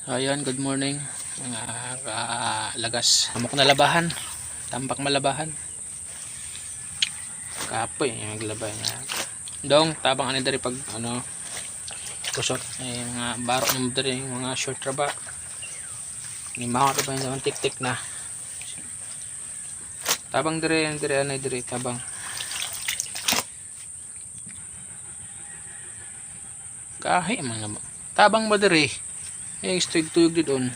Ayan, good morning mga lagas. Amok na labahan, tambak malabahan. Kapoy yung maglabay na. Dong, tabang ano dari pag ano kusot ay mga barok ng dari mga short traba. Ni mga ba yung tik-tik na. Tabang dari anay dari tabang. Kahit man naman. Tabang ba dari? Tuyog di doon.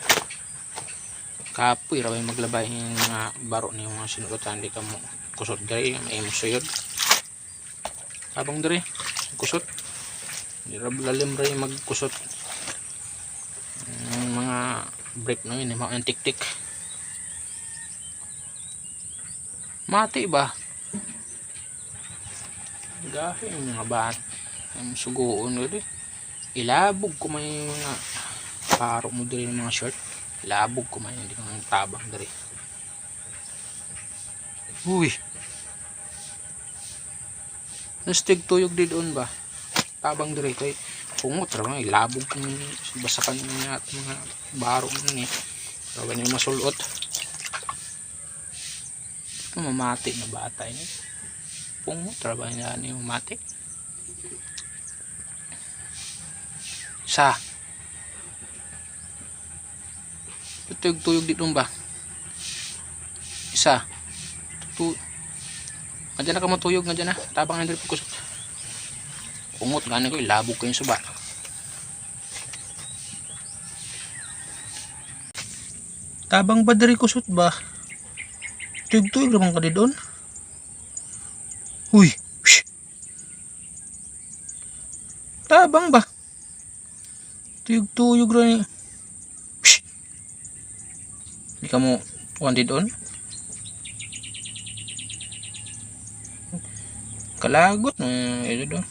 Kapoy raway maglabay yung mga baro ni mga sinuotan di ka mo kusot dari may mo suyod. Tabang dari kusot. Di lalim ray magkusot. Mga break no yun mga tik-tik. Mati ba? Gahi yung mga bat. Ang sugoon ulit. Ilabog ko may mga paro mo diri ng mga short. Labog ko man hindi ko ng tabang diri. Uy. Nastig tuyog di doon ba? Tabang diri kay pungot ra man ilabog ko basakan niya at mga baro ni. Rawa ni masulot. Mamati na bata ini. Pungot ra ba niya ni mamati? Sa tuyog dito ba? Isa. Nandiyan na ka matuyog, nandiyan na. Tabang na dito kusot. Pungot nga ko, ilabog ko yung suba. Tabang ba diri kusot ba? Tuyog naman ka di doon. Uy. Shh. Tabang ba? Tuyog rin. Shh. Hindi ka mo wanted doon. Kalagot ito doon.